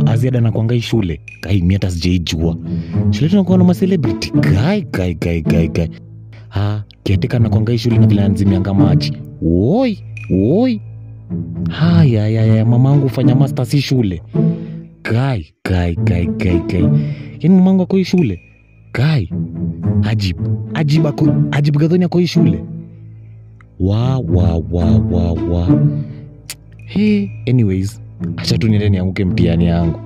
Aziada na kuangai shule. Kai mimi hata sijaijua. Shule tunakuwa na ma celebrity. Kai. Kiatika na kuangai shule na vile anzimianga maji. Oi. Haya, mamangu ufanya master si shule. Kai. Yaani mamangu ako shule. Kai. Ajib gadhoni ako shule. Hey, anyways, acha tu niende nianguke mtihani yangu.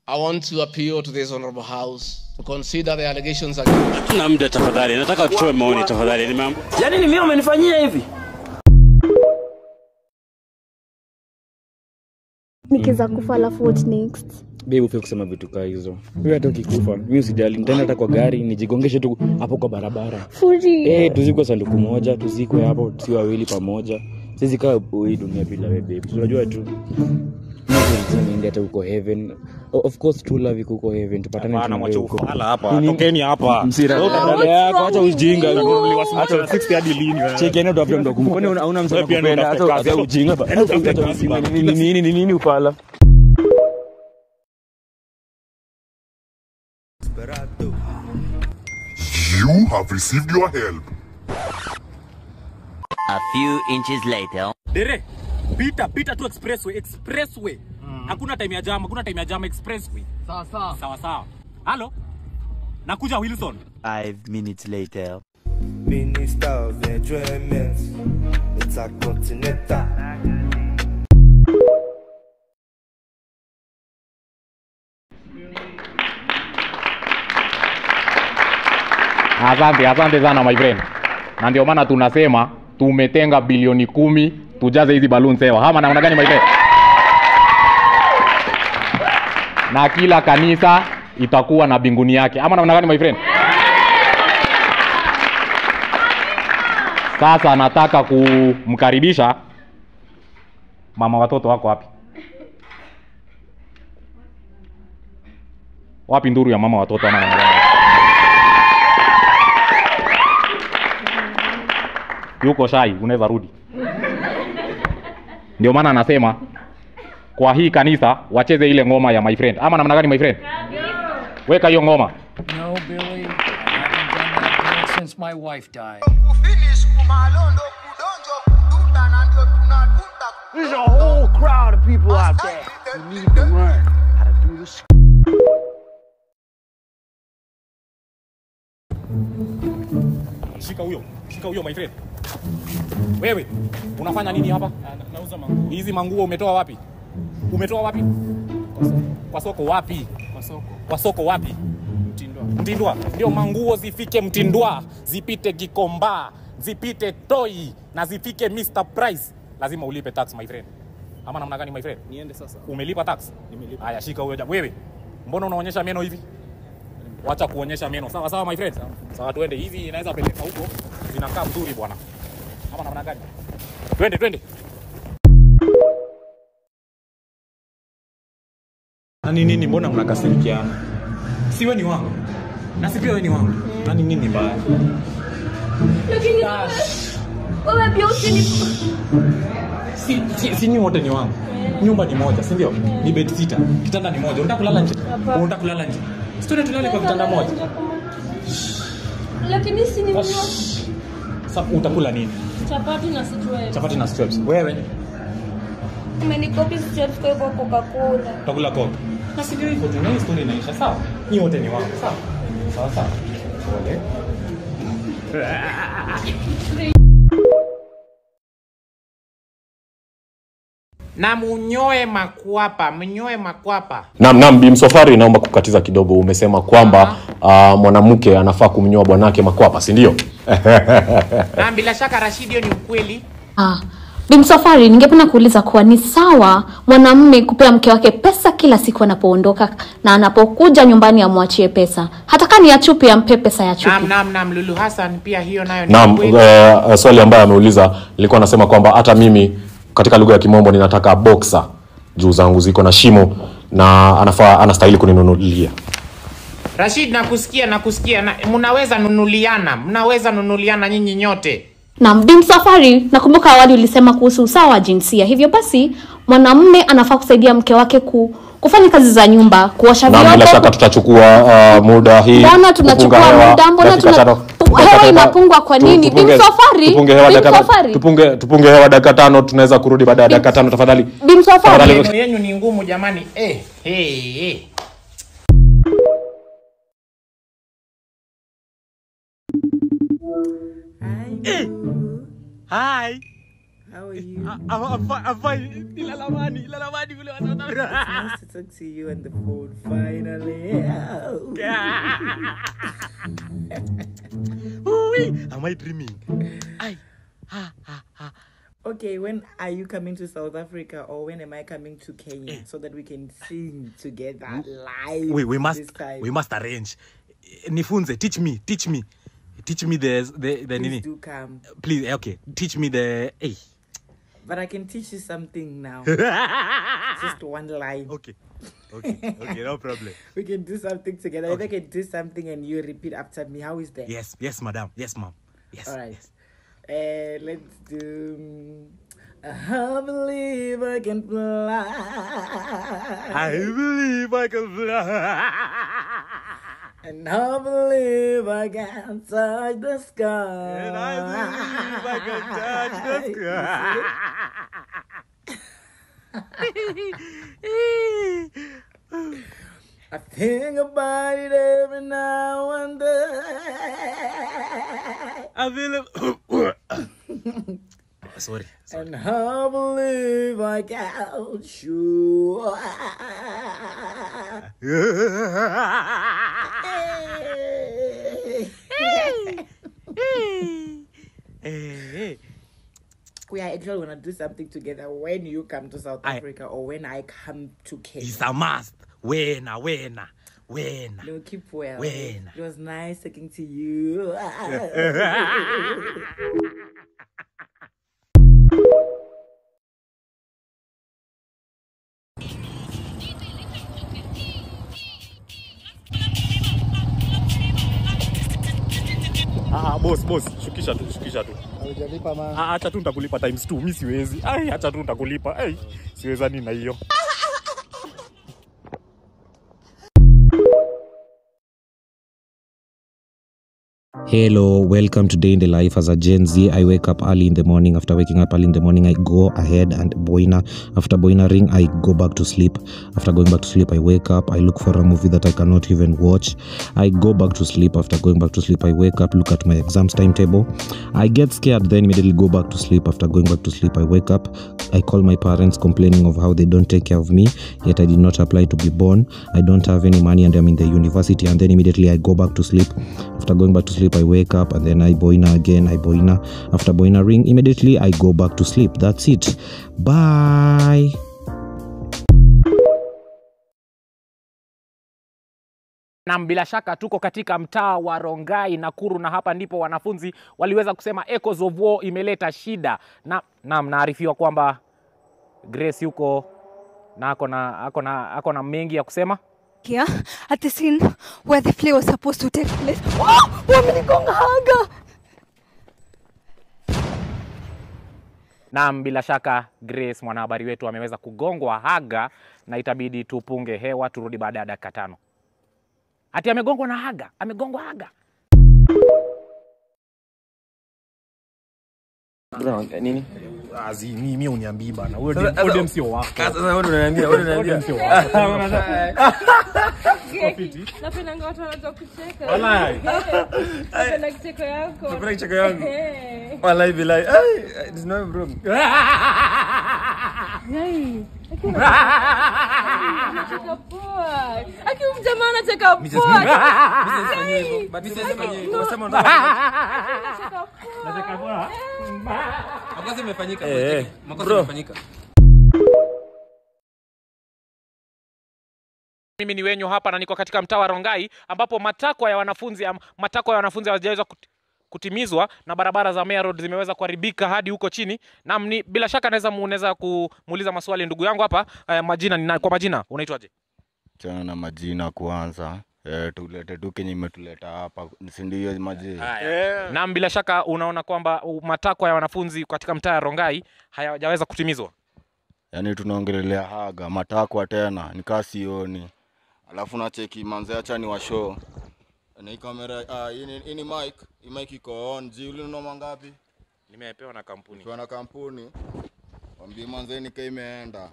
I want to appeal to this honorable house to consider the allegations against. Tuna muda tafadhali, nataka tutoe maoni tafadhali. Yaani ni mimi umenifanyia hivi? Nikiza kufa alafu what next? Babe ufike kusema vitu kama hizo. Wewe hata ukikufa, mimi usijali, nitaenda hata kwa gari, nijigongeshe tu hapo kwa barabara. Furi. Tuzikwe sanduku moja, tuzikwe hapo si wawili pamoja. Sisi kaa hii dunia bila wewe babe. Unajua tu. Mimi hata uko heaven. Of course true love iko huko heaven. Tupatane na mwacho ufala hapa. Tokeni hapa. Dada yako acha ujinga. Acha 60 hadi lini wewe. Cheki eno tu ndo kumbuka. Kwani una msema kupenda hata ujinga hapa. Nini ufala? You have received your help. A few inches later. Dere, pita tu expressway. Hakuna time ya jam, expressway. Sawa. Hello? Nakuja Wilson. 5 minutes later. Minister of Enjoyment. It's a continental. Asante sana my friend. Na ndio maana tunasema tumetenga bilioni 10 tujaze hizi balloons hewa. Hama naona gani my friend? Na kila kanisa itakuwa na binguni yake. Ama naona gani my friend? Sasa nataka kumkaribisha mama watoto wako wapi? Wapi nduru ya mama watoto ama naona gani? Yuko shy, unaweza rudi. Ndio maana anasema kwa hii kanisa wacheze ile ngoma ya my friend. Ama namna gani my friend? Weka hiyo ngoma. No Billy, I haven't done that since my wife died. There's a whole crowd of people out there who need to learn how to do this. Shika huyo my friend. Wewe unafanya nini hapa? Nauza manguo. Hizi manguo umetoa wapi? Kwa soko wapi? Kwa soko wapi? Mtindwa. Ndio manguo zifike Mtindwa, zipite Gikomba, zipite Toi na zifike Mr Price. Lazima ulipe tax my friend. Ama namna gani my friend? Niende sasa. Umelipa tax? Nimelipa. Haya shika huyo. Wewe mbona unaonyesha meno hivi? Wacha kuonyesha meno. Sawa my friend. Sawa tuende. Hizi inaweza peleka huko. Zinakaa mzuri bwana. Ama namna gani? Twende. Nini mbona mnakasirikiana? Si wewe ni wangu. Na si pia wewe ni wangu. Nini mbaya? Lakini wewe pia usini. Si nyinyi wote ni wangu. Nyumba ni moja, si ndio? Ni bed sitter. Kitanda ni moja. Unataka kulala nje? Unataka kulala nje? Sio tulale kwa kitanda moja. Lakini si ni sasa utakula nini? Chapati na strips. Wewe? Umenikopi strips kwa Coca-Cola. Utakula Coke. Na si ndio hivyo tu, na story inaisha sawa? Ni wote ni wangu, sawa? Sawa. Pole. Na mnyoe makwapa. Naam, Bi Msafwari naomba kukatiza kidogo. Umesema kwamba mwanamke anafaa kumnyoa bwanake makwapa, si ndio? Na bila shaka Rashidio ni ukweli. Bi Msafwari, ningependa kuuliza kuwa ni sawa mwanamume kupea mke wake pesa kila siku anapoondoka na anapokuja nyumbani amwachie pesa hata Nataka ni achupi ya mpe pesa ya chupi. Naam Lulu Hassan pia hiyo nayo ni Naam, kweli. swali ambayo ameuliza nilikuwa nasema kwamba hata mimi katika lugha ya kimombo ninataka boxer juu zangu ziko na shimo na anastahili kuninunulia. Rashid, nakusikia mnaweza nunuliana nyinyi nyote. Naam, Bi Msafwari, nakumbuka awali ulisema kuhusu usawa wa jinsia. Hivyo basi mwanamume anafaa kusaidia mke wake kufanya kazi za nyumba, kuosha vyombo. Na bila shaka tutachukua muda hii. Mbona tunachukua muda? Mbona hewa inapungwa kwa nini? Bi Msafwari, tupunge hewa dakika 5, tunaweza kurudi baada ya dakika 5 tafadhali. Bi Msafwari, maneno yenu ni ngumu jamani. Hi. How are you? I'm fine. Ilalamani vile wanaona. It's nice to talk to you on the phone finally. Am I dreaming? Okay, when are you coming to South Africa, or when am I coming to Kenya so that we can sing together live? We must arrange. Nifunze, teach me the Please do come. Please, okay. Teach me the But I can teach you something now. Just one line. Okay, no problem. We can do something together. Okay. If I can do something and you repeat after me, how is that? Yes, madam. Yes, ma'am. Yes. All right. Yes. Let's do. I believe I can fly. I believe I can fly. And I believe I can touch the sky. And I believe I can touch the sky. I think about it every now and then. I feel it. Sorry. And I believe I can shoot. We are actually going to do something together when you come to South Africa or when I come to Kenya. It's a must. When. No, keep well. When. It was nice talking to you. Boss, shukisha tu. Hujalipa man. Acha tu nitakulipa times 2. Mimi siwezi. Acha tu nitakulipa. Siweza nini na hiyo. Hello, welcome to Day in the Life as a Gen Z. I wake up early in the morning. After waking up early in the morning, I go ahead and boina. After boinering, I go back to sleep. After going back to sleep, I wake up. I look for a movie that I cannot even watch. I go back to sleep. After going back to sleep, I wake up, look at my exams timetable. I get scared, then immediately go back to sleep. After going back to sleep, I wake up. I call my parents complaining of how they don't take care of me, yet I did not apply to be born. I don't have any money and I'm in the university, and then immediately I go back to sleep. After going back to sleep, I wake up and then I boina again. After boina ring, immediately I go back to sleep. That's it. Bye. Na bila shaka tuko katika mtaa wa Rongai, Nakuru, na hapa ndipo wanafunzi waliweza kusema Echoes of War imeleta shida. Na naarifiwa kwamba Grace yuko na ako na mengi ya kusema. Here at the scene where the play was supposed to take place. Wamenigonga haga. Na bila shaka Grace, mwanahabari wetu, ameweza kugongwa haga na itabidi tupunge hewa turudi baada ya dakika 5. Ati amegongwa haga. Nini? Mimi uniambii bana. Wewe sio wako. Sasa wewe unaniambia. Napenda watu wanaanza kucheka. Wallahi. Napenda kicheko yako. Napenda kicheko yangu. Wallahi billahi. It's no problem. Yai. Anacheka poa. Akimjamaa anacheka poa. Nacheka poa. Makosa imefanyika. Makosa imefanyika. Mimi ni wenyu hapa na niko katika mtaa wa Rongai ambapo matakwa ya wanafunzi hawajaweza kutimizwa na barabara za Mea Road zimeweza kuharibika hadi huko chini. Na bila shaka naweza kumuuliza maswali ndugu yangu hapa. Kwa majina unaitwaje? Chana na majina kwanza. Tulete tu kenye imetuleta hapa, si ndio majina? Na bila shaka unaona kwamba matakwa ya wanafunzi katika mtaa wa Rongai hayajaweza kutimizwa. Yaani tunaongelelea haga matakwa tena nikasioni. Alafu na cheki manze, acha ni wa show. Na hii kamera ini mic iko on. Juli unoma ngapi? Nimepewa na kampuni. Kwa na kampuni. Mwambie manze nika imeenda.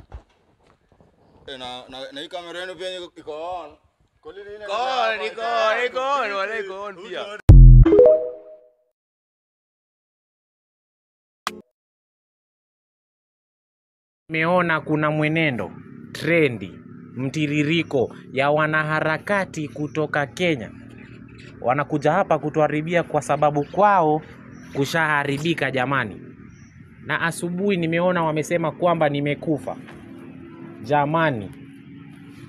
Na hii kamera yenu pia iko on. Iko on pia. Meona kuna mwenendo, trendi, mtiririko ya wanaharakati kutoka Kenya. Wanakuja hapa kutuharibia kwa sababu kwao kushaharibika jamani. Na asubuhi nimeona wamesema kwamba nimekufa. Jamani,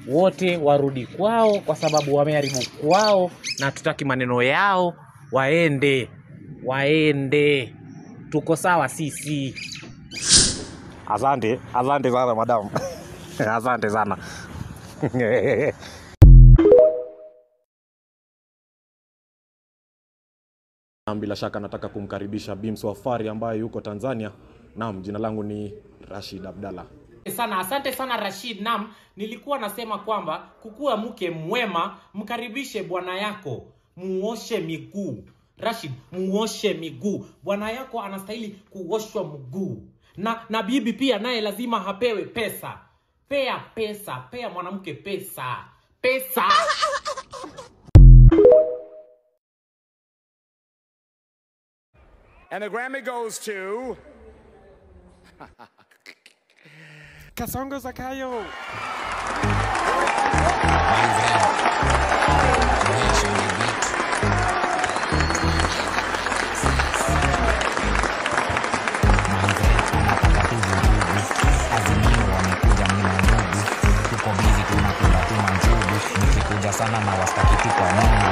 wote warudi kwao kwa sababu wameharibu kwao na tutaki maneno yao. Waende. Tuko sawa sisi. Asante sana madam. Asante sana. Bila shaka nataka kumkaribisha Bims Wafari ambaye yuko Tanzania. Naam, jina langu ni Rashid Abdalla. Asante sana Rashid. Naam, nilikuwa nasema kwamba kukuwa mke mwema, mkaribishe bwana yako, muoshe miguu. Rashid, muoshe miguu. Bwana yako anastahili kuoshwa mguu. Na bibi pia naye lazima hapewe pesa. Pea mwanamke pesa. And the Grammy goes to Kasongo Zakayo. sana na wastaki tu kwa Mungu.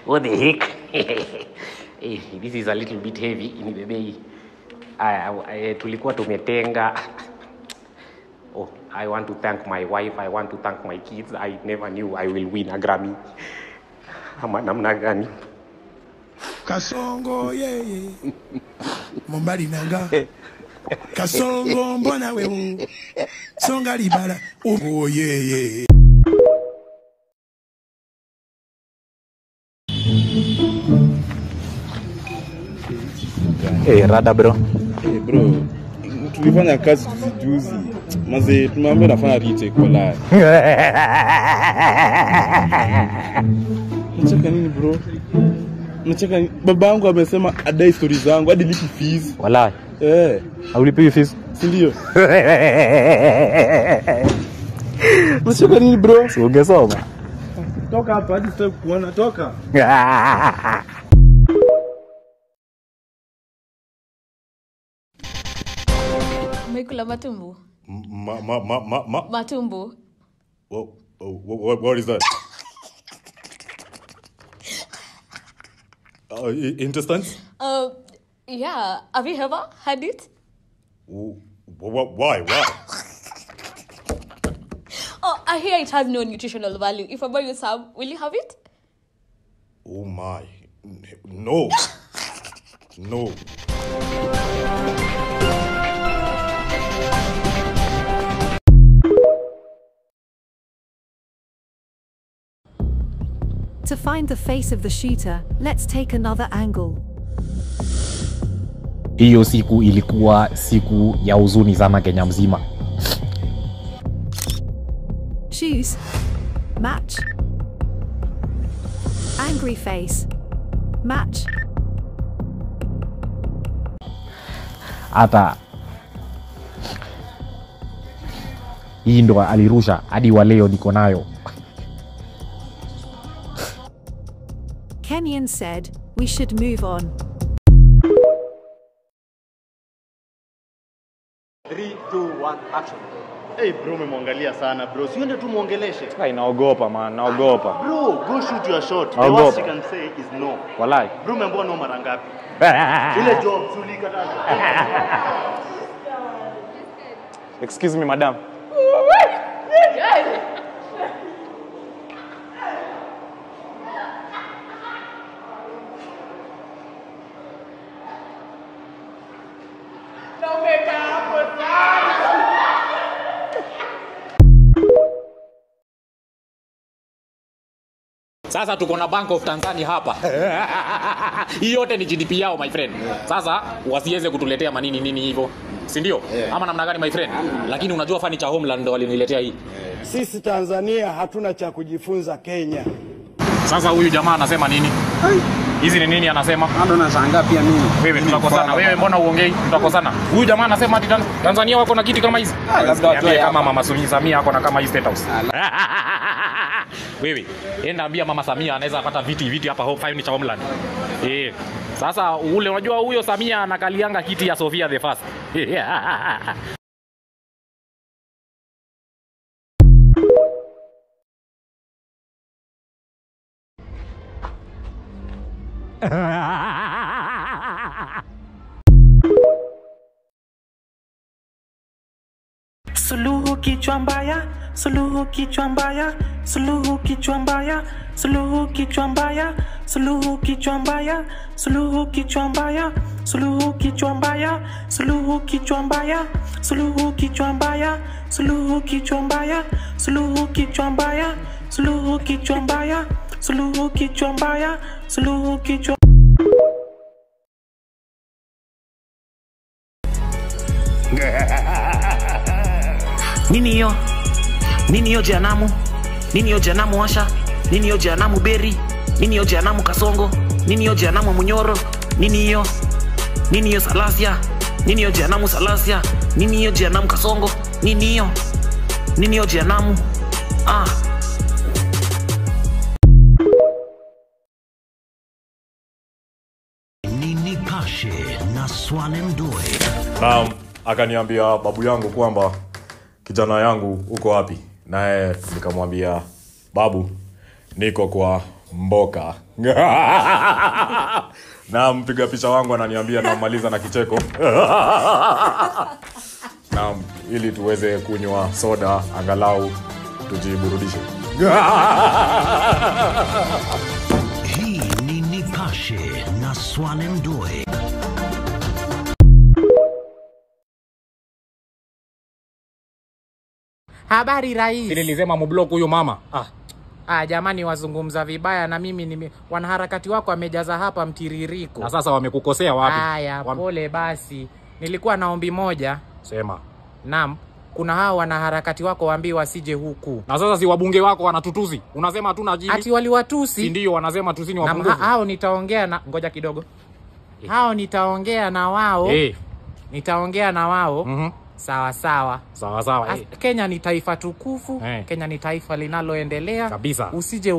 What the heck? This is a little bit heavy in bebe. Tulikuwa tumetenga. Oh, I want to thank my wife, I want to thank my kids. I never knew I will win a Grammy. Ama namna gani? Kasongo yeye. Mombali nanga. Kasongo mbona wewe? Songa libala. Oh yeye. Rada bro. Bro, tulifanya kazi juzi. Maze tumeambia nafanya retake kwa live. Unacheka nini bro? Unacheka babangu amesema adai stories zangu hadi lipi fees. Wallahi. Haulipi fees? Si ndio? Unacheka nini bro? Si ungesoma. Toka hapa hadi sitaki kuona, toka. Umekula matumbo? Matumbo. What is that? Intestines? Yeah. Have you ever had it? Why? Oh, I hear it has no nutritional value. If I buy you some, will you have it? Oh my. No. No. To find the face of the shooter, let's take another angle. Hiyo siku ilikuwa siku ya huzuni sana Kenya mzima. Choose. Match. Angry face. Match. Hata hii ndo alirusha hadi wa leo niko nayo. Kenyan said, we should move on. 3, 2, 1, action. Hey bro, umemwangalia sana bro. Siende tu muongeleshe. Naogopa man, naogopa. Bro, go shoot your shot. The Naogopa. worst you can say is no. Walai. Bro, umeambiwa no mara ngapi? Ile job sulikata. Excuse me madam. Sasa tuko na Bank of Tanzania hapa. Hii yote ni GDP yao my friend. Sasa wasiweze kutuletea manini nini hivyo. Si ndio? Ama namna gani my friend? Lakini unajua Furniture Homeland ndio waliniletea hii. Sisi Tanzania hatuna cha kujifunza Kenya. Sasa huyu jamaa anasema nini? Hizi ni nini anasema? Ndo nashangaa pia mimi. Wewe tutakosana. Wewe mbona uongei? Tutakosana. Huyu jamaa anasema ati Tanzania wako na kiti kama hizi. Labda watu kama Mama Samia ako na kama hii State House. Wewe enda ambia Mama Samia anaweza pata viti hapa Furniture Homeland. Sasa ule unajua huyo Samia anakalianga kiti ya Sofia the First. Suluhu kichwa mbaya, suluhu kichwa mbaya, suluhu kichwa mbaya, suluhu kichwa mbaya, suluhu kichwa mbaya, suluhu kichwa mbaya, suluhu kichwa mbaya, suluhu kichwa mbaya, suluhu kichwa mbaya, suluhu kichwa mbaya, suluhu kichwa mbaya, suluhu kichwa mbaya, suluhu kichwa mbaya, suluhu kichwa. Nini hiyo? Nini hiyo jehanamu? Nini hiyo jehanamu Washa? Nini hiyo jehanamu Beri? Nini hiyo jehanamu Kasongo? Nini hiyo jehanamu Munyoro? Nini hiyo? Nini hiyo Salasia? Nini hiyo jehanamu Salasia? Nini hiyo jehanamu Kasongo? Nini hiyo? Nini hiyo jehanamu? Nini Pashe na Swale Mdoe. Naam, akaniambia babu yangu kwamba kijana yangu uko wapi? Naye nikamwambia babu, niko kwa mboka. Na mpiga picha wangu ananiambia namaliza na kicheko. Na ili tuweze kunywa soda angalau tujiburudishe. Hii ni Nipashe na Swale Mdoe. Habari rais. Nilisema mblock huyo mama. Jamani wazungumza vibaya na mimi wanaharakati wako wamejaza hapa mtiririko. Na sasa wamekukosea wapi? Haya, pole basi. Nilikuwa na ombi moja. Sema. Naam, kuna hao wanaharakati wako waambiwa wasije huku. Na sasa si wabunge wako wanatutusi. Unasema hatuna jibu. Ati waliwatusi? Ndio wanasema tusini wapungufu. Na hao nitaongea na ngoja kidogo. Hao nitaongea na wao. Nitaongea na wao. Sawa sawa. Sawa sawa. Kenya ni taifa tukufu. Kenya ni taifa linaloendelea. Kabisa. Usije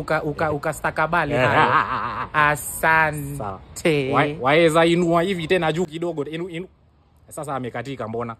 ukastakabali hayo. Asante. Waeza inua hivi tena juu kidogo. Sasa amekatika mbona?